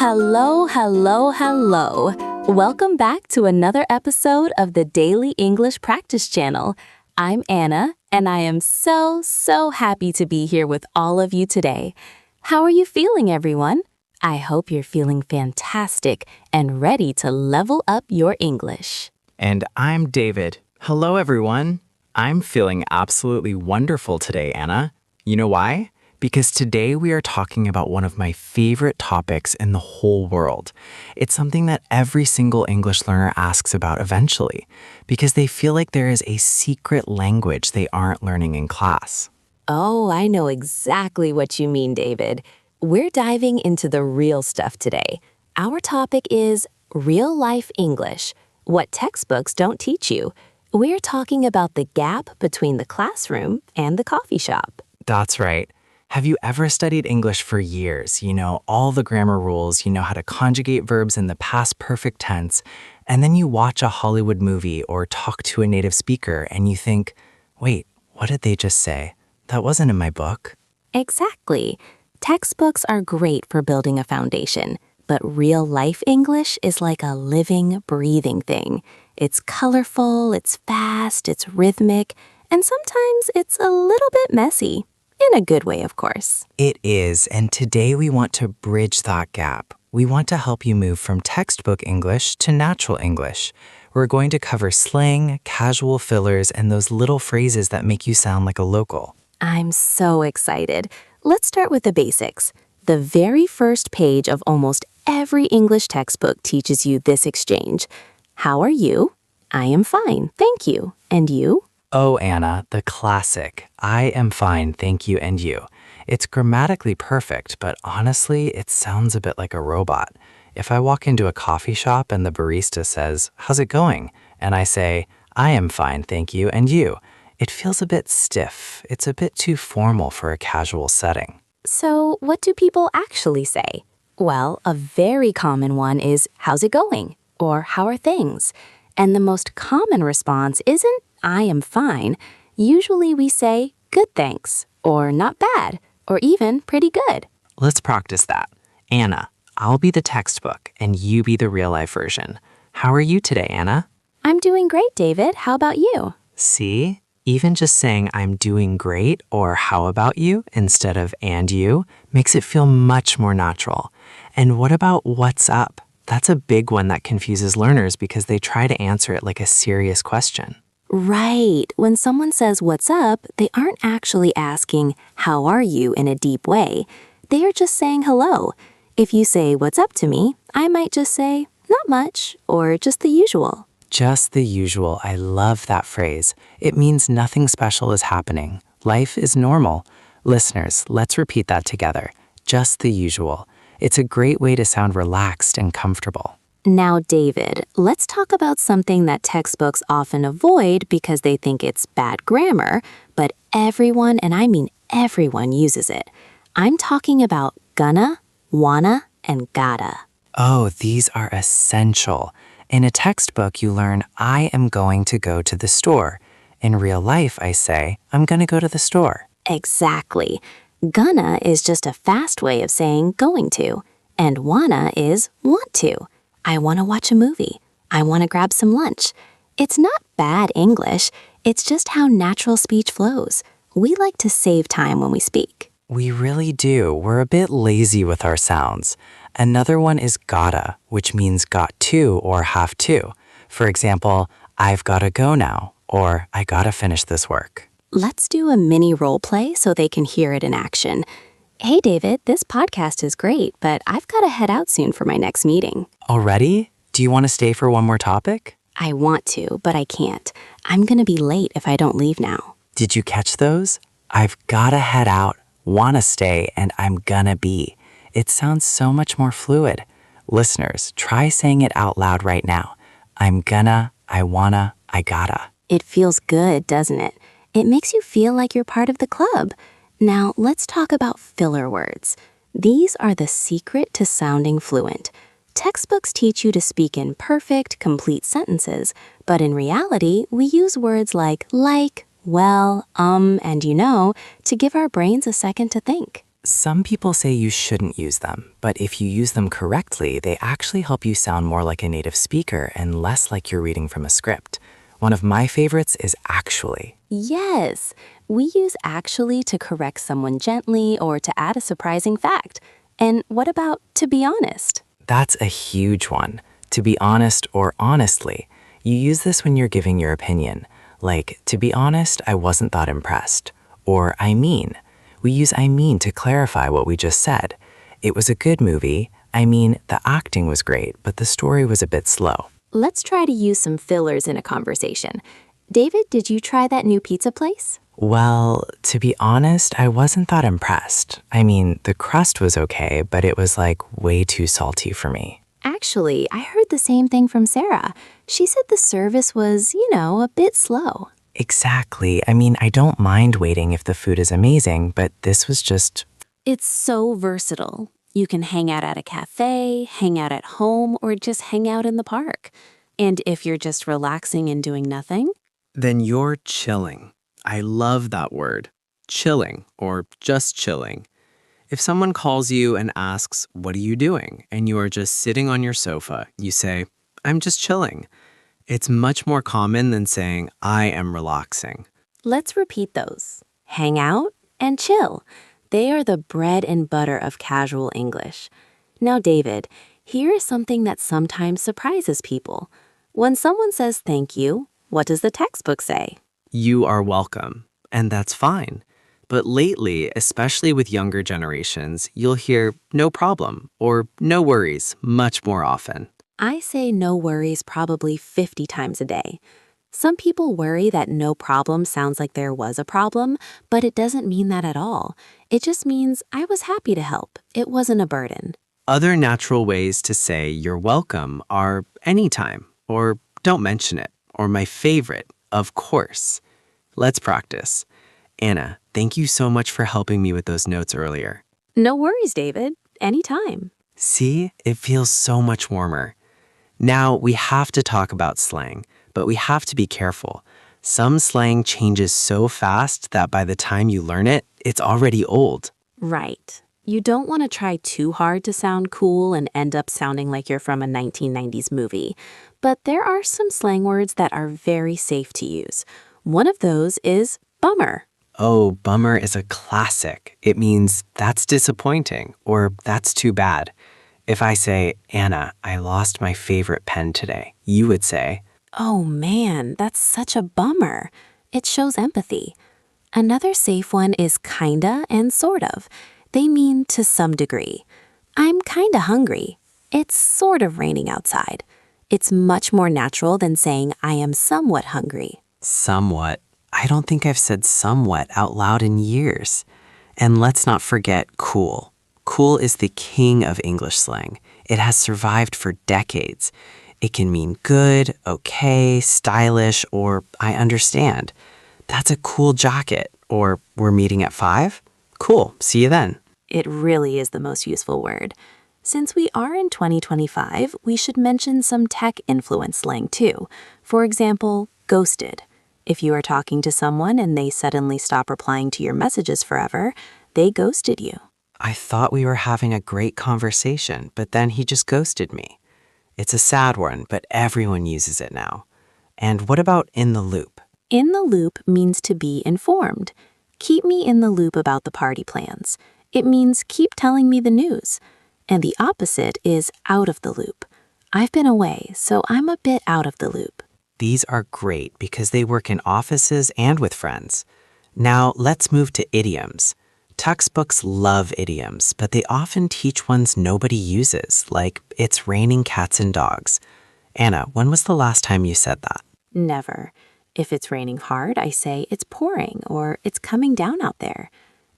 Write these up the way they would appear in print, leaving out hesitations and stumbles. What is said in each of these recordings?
Hello, hello, hello. Welcome back to another episode of the Daily English Practice Channel. I'm Anna, and I am so happy to be here with all of you today. How are you feeling, everyone? I hope you're feeling fantastic and ready to level up your English. And I'm David. Hello, everyone. I'm feeling absolutely wonderful today, Anna. You know why? Because today we are talking about one of my favorite topics in the whole world. It's something that every single English learner asks about eventually, because they feel like there is a secret language they aren't learning in class. Oh, I know exactly what you mean, David. We're diving into the real stuff today. Our topic is real-life English, what textbooks don't teach you. We're talking about the gap between the classroom and the coffee shop. That's right. Have you ever studied English for years? You know all the grammar rules, you know how to conjugate verbs in the past perfect tense, and then you watch a Hollywood movie or talk to a native speaker and you think, wait, what did they just say? That wasn't in my book. Exactly. Textbooks are great for building a foundation, but real-life English is like a living, breathing thing. It's colorful, it's fast, it's rhythmic, and sometimes it's a little bit messy. In a good way, of course. It is, and today we want to bridge that gap. We want to help you move from textbook English to natural English. We're going to cover slang, casual fillers, and those little phrases that make you sound like a local. I'm so excited. Let's start with the basics. The very first page of almost every English textbook teaches you this exchange. How are you? I am fine, thank you. And you? Oh, Anna, the classic. I am fine, thank you, and you. It's grammatically perfect, but honestly, it sounds a bit like a robot. If I walk into a coffee shop and the barista says, "How's it going?" and I say, "I am fine, thank you, and you," it feels a bit stiff. It's a bit too formal for a casual setting. So, what do people actually say? Well, a very common one is, "How's it going?" or "How are things?" And the most common response isn't, "I am fine." Usually we say, "Good, thanks," or "Not bad," or even "Pretty good." Let's practice that. Anna, I'll be the textbook and you be the real-life version. How are you today, Anna? I'm doing great, David. How about you? See? Even just saying I'm doing great or how about you instead of and you makes it feel much more natural. And what about what's up? That's a big one that confuses learners because they try to answer it like a serious question. Right. When someone says, "What's up?" they aren't actually asking, "How are you?" in a deep way. They are just saying hello. If you say, "What's up?" to me, I might just say, "Not much," or "Just the usual." Just the usual. I love that phrase. It means nothing special is happening. Life is normal. Listeners, let's repeat that together. Just the usual. It's a great way to sound relaxed and comfortable. Now, David, let's talk about something that textbooks often avoid because they think it's bad grammar, but everyone, and I mean everyone, uses it. I'm talking about gonna, wanna, and gotta. Oh, these are essential. In a textbook, you learn, I am going to go to the store. In real life, I say, I'm going to go to the store. Exactly. Gonna is just a fast way of saying going to, and wanna is want to. I want to watch a movie. I want to grab some lunch. It's not bad English. It's just how natural speech flows. We like to save time when we speak. We really do. We're a bit lazy with our sounds. Another one is gotta, which means got to or have to. For example, I've gotta go now, or I gotta finish this work. Let's do a mini role play so they can hear it in action. Hey, David, this podcast is great, but I've got to head out soon for my next meeting. Already? Do you want to stay for one more topic? I want to, but I can't. I'm going to be late if I don't leave now. Did you catch those? I've gotta head out, wanna stay, and I'm gonna be. It sounds so much more fluid. Listeners, try saying it out loud right now. I'm gonna, I wanna, I gotta. It feels good, doesn't it? It makes you feel like you're part of the club. Now, let's talk about filler words. These are the secret to sounding fluent. Textbooks teach you to speak in perfect, complete sentences, but in reality, we use words like, well, and you know, to give our brains a second to think. Some people say you shouldn't use them, but if you use them correctly, they actually help you sound more like a native speaker and less like you're reading from a script. One of my favorites is actually. Yes, we use actually to correct someone gently or to add a surprising fact. And what about to be honest? That's a huge one. To be honest or honestly. You use this when you're giving your opinion. Like, to be honest, I wasn't that impressed. Or I mean. We use I mean to clarify what we just said. It was a good movie. I mean, the acting was great, but the story was a bit slow. Let's try to use some fillers in a conversation. David, did you try that new pizza place? Well, to be honest, I wasn't that impressed. I mean, the crust was okay, but it was like way too salty for me. Actually, I heard the same thing from Sarah. She said the service was, a bit slow. Exactly. I mean, I don't mind waiting if the food is amazing, but this was just... It's so versatile. You can hang out at a cafe, hang out at home, or just hang out in the park. And if you're just relaxing and doing nothing, Then you're chilling. I love that word. Chilling, or just chilling. If someone calls you and asks, "What are you doing?" and you are just sitting on your sofa, you say, "I'm just chilling." It's much more common than saying, "I am relaxing." let's repeat those. Hang out and chill. They are the bread and butter of casual English. Now, David, here is something that sometimes surprises people. When someone says thank you, what does the textbook say? You are welcome, and that's fine. But lately, especially with younger generations, you'll hear no problem or no worries much more often. I say no worries probably 50 times a day. Some people worry that no problem sounds like there was a problem, but it doesn't mean that at all. It just means I was happy to help. It wasn't a burden. Other natural ways to say you're welcome are anytime, or don't mention it, or my favorite, of course. Let's practice. Anna, thank you so much for helping me with those notes earlier. No worries, David. Anytime. See, it feels so much warmer. Now, we have to talk about slang, but we have to be careful. Some slang changes so fast that by the time you learn it, it's already old. Right. You don't want to try too hard to sound cool and end up sounding like you're from a 1990s movie. But there are some slang words that are very safe to use. One of those is bummer. Oh, bummer is a classic. It means that's disappointing or that's too bad. If I say, "Anna, I lost my favorite pen today," you would say, Oh man, that's such a bummer. It shows empathy. Another safe one is kinda and sort of. They mean to some degree. I'm kinda hungry. It's sort of raining outside. It's much more natural than saying I am somewhat hungry. somewhat. I don't think I've said somewhat out loud in years. And let's not forget cool. Cool is the king of English slang. It has survived for decades. It can mean good, okay, stylish, or I understand. That's a cool jacket, or we're meeting at 5? Cool, see you then. It really is the most useful word. Since we are in 2025, we should mention some tech-influenced slang too. For example, ghosted. If you are talking to someone and they suddenly stop replying to your messages forever, they ghosted you. I thought we were having a great conversation, but then he just ghosted me. It's a sad one, but everyone uses it now. And what about in the loop? In the loop means to be informed. Keep me in the loop about the party plans. It means keep telling me the news. And the opposite is out of the loop. I've been away, so I'm a bit out of the loop. These are great because they work in offices and with friends. Now let's move to idioms. Textbooks love idioms, but they often teach ones nobody uses, like it's raining cats and dogs. Anna, when was the last time you said that? Never. If it's raining hard, I say it's pouring or it's coming down out there.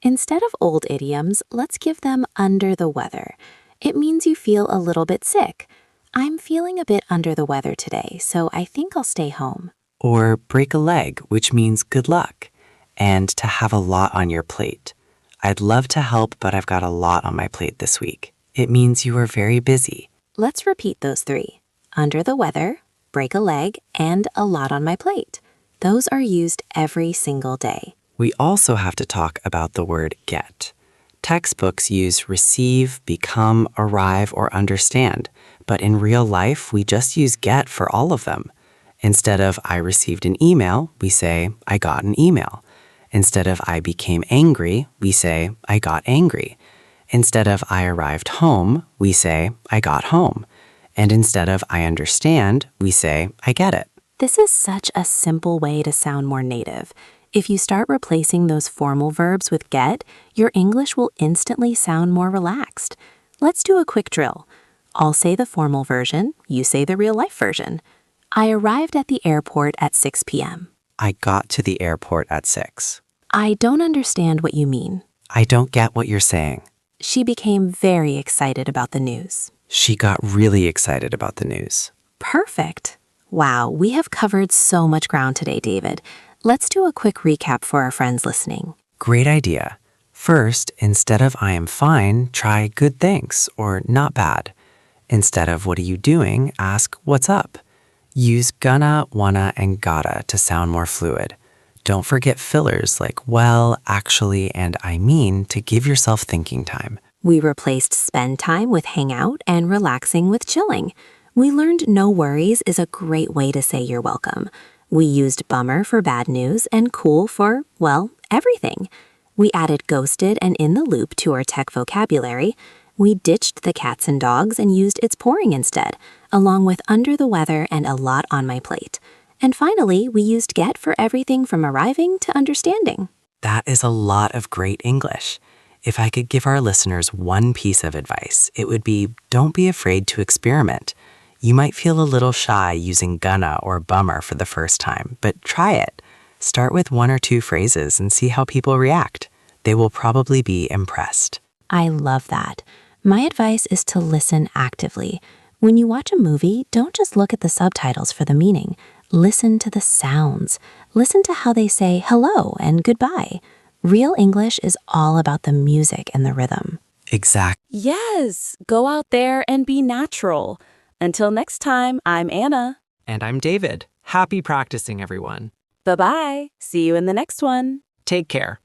Instead of old idioms, let's give them under the weather. It means you feel a little bit sick. I'm feeling a bit under the weather today, so I think I'll stay home. Or break a leg, which means good luck. And to have a lot on your plate. I'd love to help, but I've got a lot on my plate this week. It means you are very busy. Let's repeat those three. Under the weather, break a leg, and a lot on my plate. Those are used every single day. We also have to talk about the word get. Textbooks use receive, become, arrive, or understand, but in real life, we just use get for all of them. Instead of I received an email, we say I got an email. Instead of I became angry, we say I got angry. Instead of I arrived home, we say I got home. And instead of I understand, we say I get it. This is such a simple way to sound more native. If you start replacing those formal verbs with get, your English will instantly sound more relaxed. Let's do a quick drill. I'll say the formal version, you say the real-life version. I arrived at the airport at 6 p.m. I got to the airport at 6. I don't understand what you mean. I don't get what you're saying. She became very excited about the news. She got really excited about the news. Perfect. Wow, we have covered so much ground today, David. Let's do a quick recap for our friends listening. Great idea. First, instead of I am fine, try good thanks or not bad. Instead of what are you doing, ask what's up. Use gonna, wanna, and gotta to sound more fluid. Don't forget fillers like well, actually, and I mean to give yourself thinking time. We replaced spend time with hang out and relaxing with chilling. We learned no worries is a great way to say you're welcome. We used bummer for bad news and cool for, well, everything. We added ghosted and in the loop to our tech vocabulary. We ditched the cats and dogs and used it's pouring instead, along with under the weather and a lot on my plate. And finally, we used get for everything from arriving to understanding. That is a lot of great English. If I could give our listeners one piece of advice, it would be don't be afraid to experiment. You might feel a little shy using gonna or bummer for the first time, but try it. Start with 1 or 2 phrases and see how people react. They will probably be impressed. I love that. My advice is to listen actively. When you watch a movie, don't just look at the subtitles for the meaning. Listen to the sounds. Listen to how they say hello and goodbye. Real English is all about the music and the rhythm. Exactly. Yes, go out there and be natural. Until next time, I'm Anna. And I'm David. Happy practicing, everyone. Bye-bye. See you in the next one. Take care.